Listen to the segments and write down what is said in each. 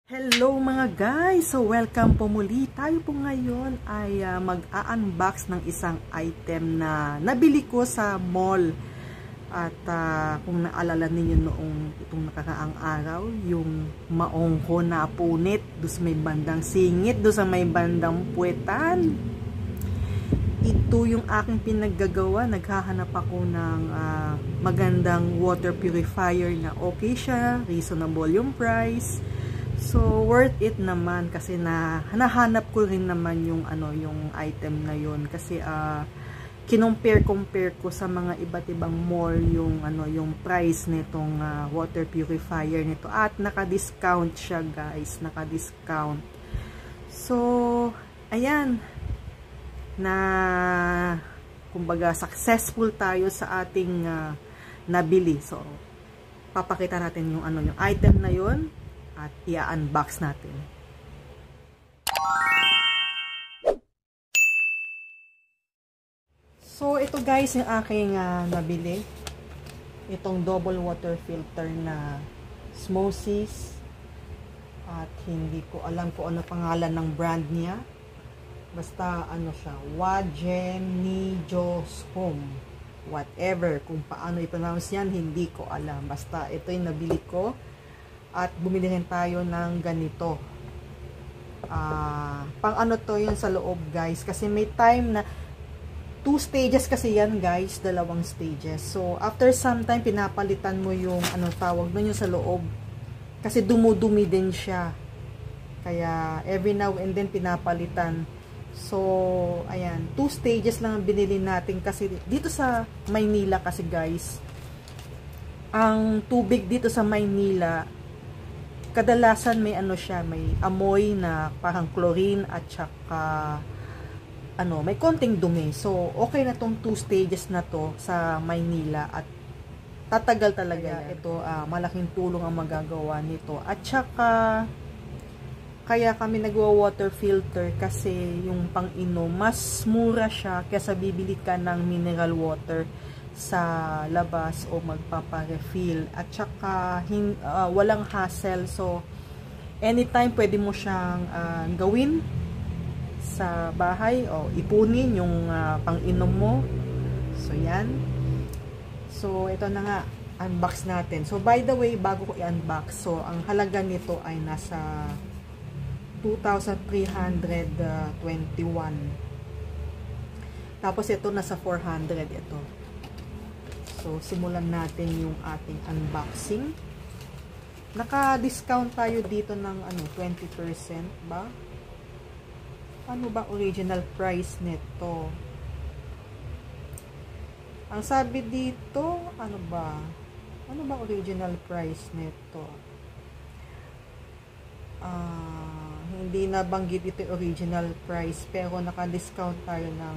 Hello mga guys! So welcome po muli. Tayo po ngayon ay mag-a-unbox ng isang item na nabili ko sa mall. At kung naalala ninyo noong itong nakaraang araw, yung maongho na punit doon sa may bandang singit, doon sa may bandang puwetan. Ito yung aking pinaggagawa. Naghahanap ako ng magandang water purifier na okay siya, reasonable yung price. So worth it naman kasi nahanap ko rin naman yung yung item na yun kasi compare ko sa mga iba't ibang mall yung yung price nitong water purifier nito at naka-discount siya guys, naka-discount. So ayan na kumbaga successful tayo sa ating nabili. So papakita natin yung yung item na yun at i-unbox natin. So ito guys yung aking nabili. Itong double water filter na Smosys. At hindi ko alam kung ano pangalan ng brand niya. Basta siya, Wajem Nijos Home. Whatever, kung paano i-pronounce yan, hindi ko alam. Basta ito yung nabili ko. At bumili rin tayo ng ganito. Pang to yun sa loob guys. Kasi may time na 2 stages kasi yan guys. 2 stages. So after some time pinapalitan mo yung tawag nun yung sa loob. Kasi dumudumi din siya. Kaya every now and then pinapalitan. So ayan. 2 stages lang ang binili natin. Kasi dito sa Maynila kasi guys. Ang tubig dito sa Maynila kadalasan may siya, may amoy na parang chlorine at saka may konting dumi. So okay na tong 2 stages na to sa Maynila at tatagal talaga yan. Ito malaking tulong ang magagawa nito. At saka kaya kami nagwa-water filter kasi yung pang-inom mas mura siya kaysa bibili ka ng mineral water sa labas o magpapa-refill at saka walang hassle. So anytime pwede mo siyang gawin sa bahay o ipunin yung pang-inom mo. So yan. So ito na nga, unbox natin. So by the way, bago ko i-unbox, so ang halaga nito ay nasa 2,321. Tapos ito nasa 400 ito. So, simulan natin yung ating unboxing. Naka-discount tayo dito ng 20% ba? Ano ba original price nito? Ang sabi dito, ano ba? Ano ba original price nito? Hindi nabanggit ito original price pero naka-discount tayo ng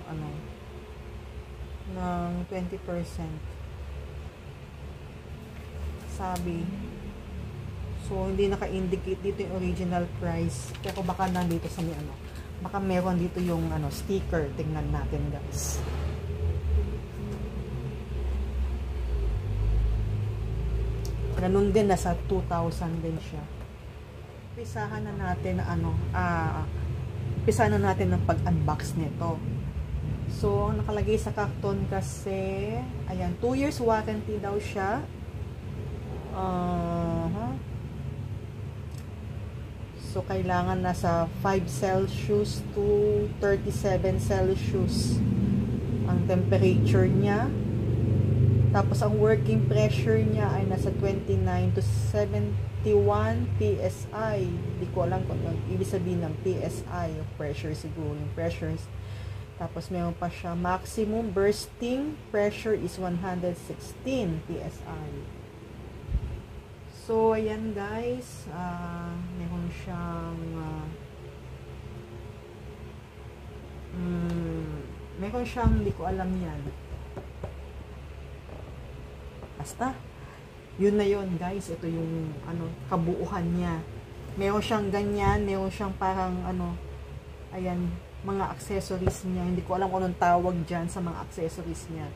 ng 20%. Sabi. So, hindi naka-indicate dito yung original price. Pero baka nandito sa may baka meron dito yung sticker. Tingnan natin guys. Ganun din, nasa 2,000 din siya. Pisahan na natin pisahan na natin ng pag-unbox nito. So, nakalagay sa karton kasi, ayan, 2 years warranty daw siya. So kailangan nasa 5 Celsius to 37 Celsius ang temperature niya. Tapos ang working pressure niya ay nasa 29 to 71 PSI. Hindi ko alam kung ano ibig sabihin ng PSI, yung pressure siguro, yung pressures. Tapos meron pa siya maximum bursting pressure is 116 PSI. So, ayan guys, meron siyang hindi ko alam yan. Basta, yun na yun guys, ito yung kabuuhan niya. Meron siyang ganyan, meron siyang parang ayan, mga accessories niya. Hindi ko alam kung anong tawag dyan sa mga accessories niya.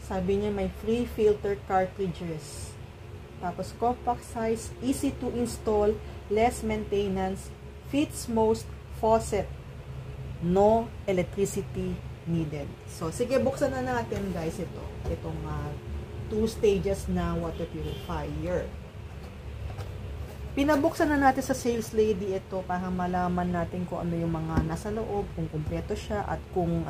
Sabi niya may free filter cartridges. Tapos compact size, easy to install, less maintenance, fits most faucet, no electricity needed. So sige, buksan na natin guys itong 2 stages na water purifier. Pinabuksan na natin sa sales lady ito para malaman natin kung ano yung mga nasa loob, kung kumpleto siya at kung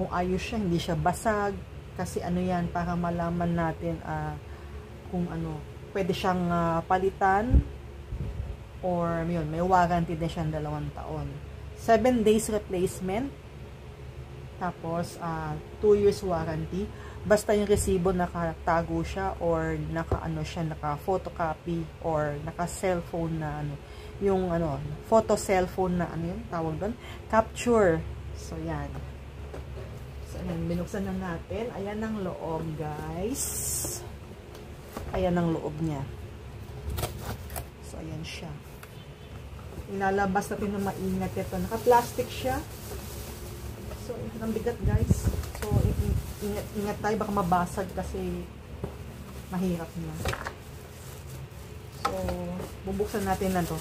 ayos siya, hindi siya basag. Kasi yan, para malaman natin kung pwede siyang palitan or yun, may warranty din siyang 2 taon. 7 days replacement. Tapos 2 years warranty. Basta yung resibo nakatago siya or naka-photocopy or naka-cellphone na yung photo cellphone na yun, tawag doon, capture. So yan. So ayan, binuksan na natin. Ayan ang loob, guys. Ayan ang loob niya. So ayan siya. Ilalabas natin na maingat ito. Naka-plastic siya. So ang bigat, guys. So ingat tayo, baka mabasag kasi mahirap na. So bubuksan natin na to.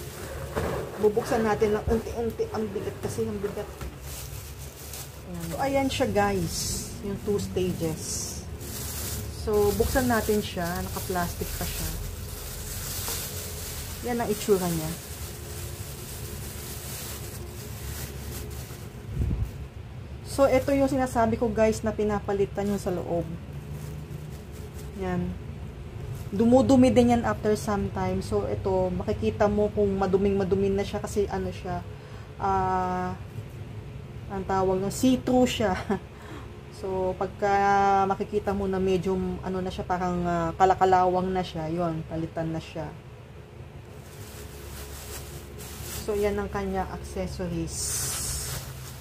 Bubuksan natin lang unti-unti. Ang bigat kasi, ang bigat. Ayan. So ayan siya, guys, yung 2 stages. So buksan natin siya, naka-plastic pa siya. Yan ang itsura niya. So, ito yung sinasabi ko, guys, na pinapalitan yung sa loob. Yan. Dumudumi din yan after some time. So, ito, makikita mo kung maduming-madumi na siya kasi siya, ang tawag ng see-through siya. So, pagka makikita mo na medyo, na siya, parang kalakalawang na siya, yon, palitan na siya. So, yan ang kanya accessories.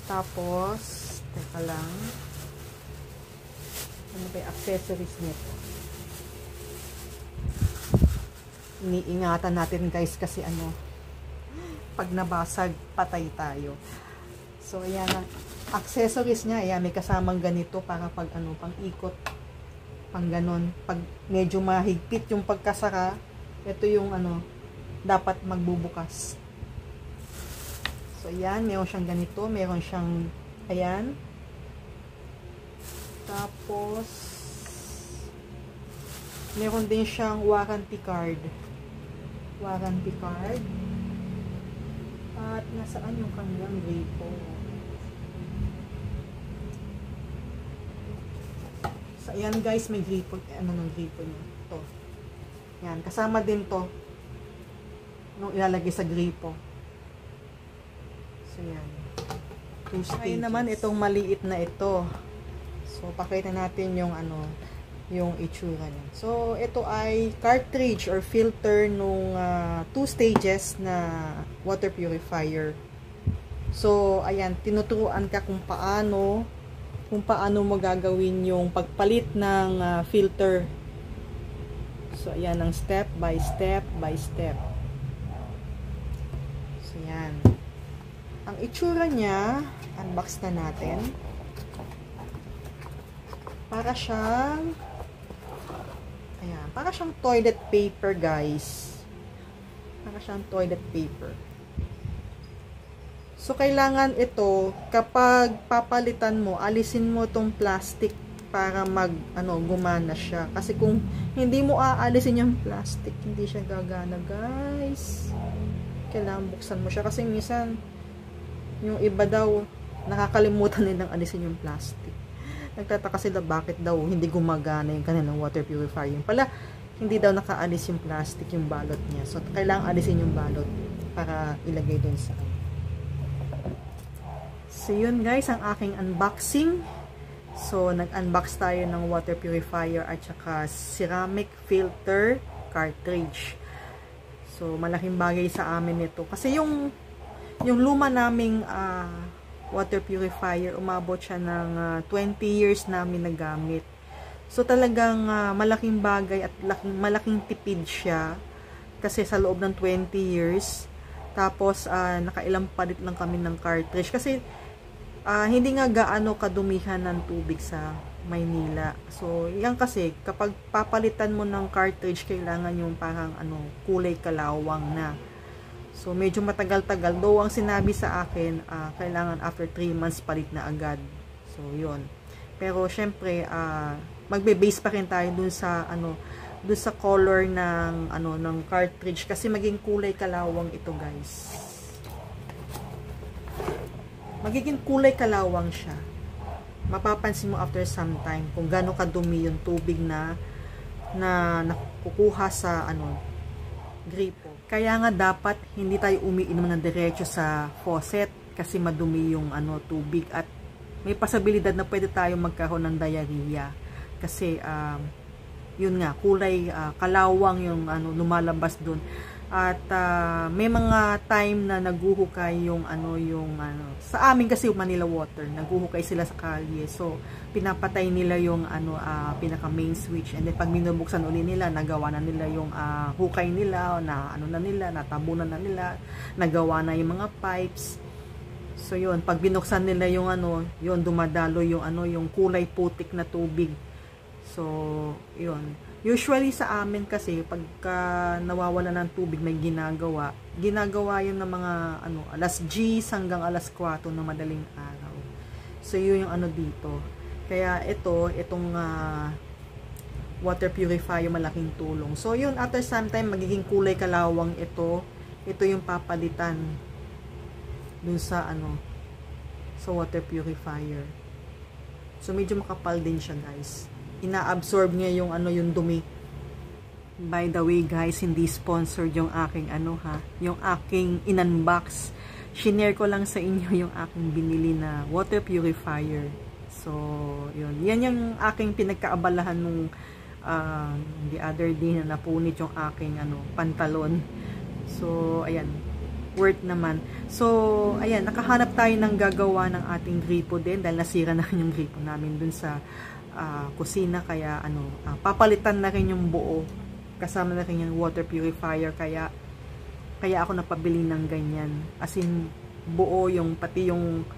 Tapos, teka lang. Ano ba yung accessories nito? Iniingatan natin, guys, kasi pag nabasag, patay tayo. So, ayan ang accessories niya. Ayan, may kasamang ganito para pag pang ikot. Pang ganon. Pag medyo mahigpit yung pagkasara, ito yung dapat magbubukas. So, ayan, meron siyang ganito. Meron siyang ayan. Tapos, meron din siyang warranty card. Warranty card. At nasaan yung kanyang gripo? So, ayan, guys, may gripo. Ng gripo niya? Ito. Ayan, kasama din to nung ilalagay sa gripo. So, ayan. Ayun naman itong maliit na ito. So pakita natin yung yung itsura niya. So ito ay cartridge or filter nung 2 stages na water purifier. So ayan, tinuturuan ka kung paano mo gagawin yung pagpalit ng filter. So ayan ang step by step by step. So ayan. Ang itsura niya, unbox na natin. Para siyang toilet paper, guys. Para siyang toilet paper. So, kailangan ito, kapag papalitan mo, alisin mo tong plastic para gumana siya. Kasi kung hindi mo aalisin yung plastic, hindi siya gagana, guys. Kailangan buksan mo siya. Kasi minsan, yung iba daw, nakakalimutan nilang alisin yung plastic. Nagtataka sila bakit daw hindi gumagana yung kanilang water purifier. Yung pala, hindi daw nakaalis yung plastic, yung balot niya. So, kailangan alisin yung balot para ilagay dun sa. So, yun guys, ang aking unboxing. So, nag-unbox tayo ng water purifier at saka ceramic filter cartridge. So, malaking bagay sa amin ito. Kasi yung luma naming water purifier, umabot siya ng 20 years namin nagamit. So talagang malaking bagay at malaking tipid siya kasi sa loob ng 20 years. Tapos nakailang palit lang kami ng cartridge kasi hindi nga gaano kadumihan ng tubig sa Maynila. So, yan kasi, kapag papalitan mo ng cartridge, kailangan yung parang kulay kalawang na. So, medyo matagal-tagal. Though, ang sinabi sa akin, kailangan after 3 months palit na agad. So, yun. Pero, syempre, magbe-base pa rin tayo dun sa, dun sa color ng, ng cartridge. Kasi maging kulay kalawang ito, guys. Magiging kulay kalawang siya. Mapapansin mo after some time kung gaano kadumi yung tubig na nakukuha sa gripo. Kaya nga dapat hindi tayo umiinom ng diretso sa faucet kasi madumi yung tubig at may posibilidad na pwede tayo magkaroon ng diarrhea kasi yun nga kulay kalawang yung lumalabas doon. At may mga time na naguhukay yung sa amin kasi Manila Water, naguhukay sila sa kalye. So pinapatay nila yung pinaka main switch, and then pag binubuksan uli nila, nagawa na nila yung hukay nila, na na nila, natabunan na nila, nagawa na yung mga pipes. So yun, pag binuksan nila yung yun dumadalo yung yung kulay putik na tubig. So yun. Usually sa amin kasi pagka nawawala ng tubig may ginagawa yun ng mga alas 10 hanggang alas 4 na madaling araw. So yun yung dito. Kaya itong water purifier malaking tulong. So yun, after some time magiging kulay kalawang ito yung papalitan dun sa sa water purifier. So medyo makapal din siya, guys. Ina-absorb niya yung yung dumi. By the way, guys, hindi sponsored yung aking yung aking in-unbox. Shinare ko lang sa inyo yung aking binili na water purifier. So, yun. Yan yung aking pinagkaabalahan nung the other day na napunit yung aking pantalon. So, ayan. Worth naman. So, ayan, nakahanap tayo ng gagawa ng ating gripo din dahil nasira na yung gripo namin dun sa kusina, kaya papalitan na rin yung buo kasama na rin yung water purifier, kaya ako napabili ng ganyan, as in buo yung pati yung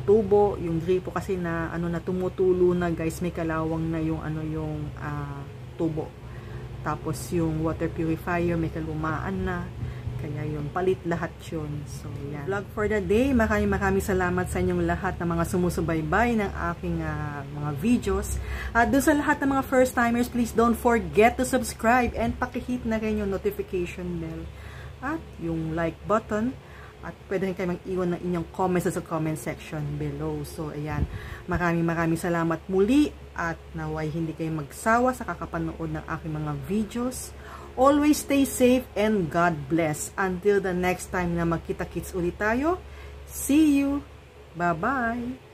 tubo, yung gripo kasi na na tumutulo na, guys, may kalawang na yung yung tubo, tapos yung water purifier may kalumaan na. Kaya yun, palit lahat yun. So, yan. Vlog for the day. Maraming salamat sa inyong lahat na mga sumusubaybay ng aking mga videos. At doon sa lahat ng mga first timers, please don't forget to subscribe and pakihit na rin yung notification bell at yung like button. At pwede rin kayo mag-iwan ng inyong comments sa comment section below. So, ayan. Maraming salamat muli at naway hindi kayo magsawa sa kakapanood ng aking mga videos. Always stay safe and God bless. Until the next time na magkita-kits ulit tayo. See you. Bye-bye.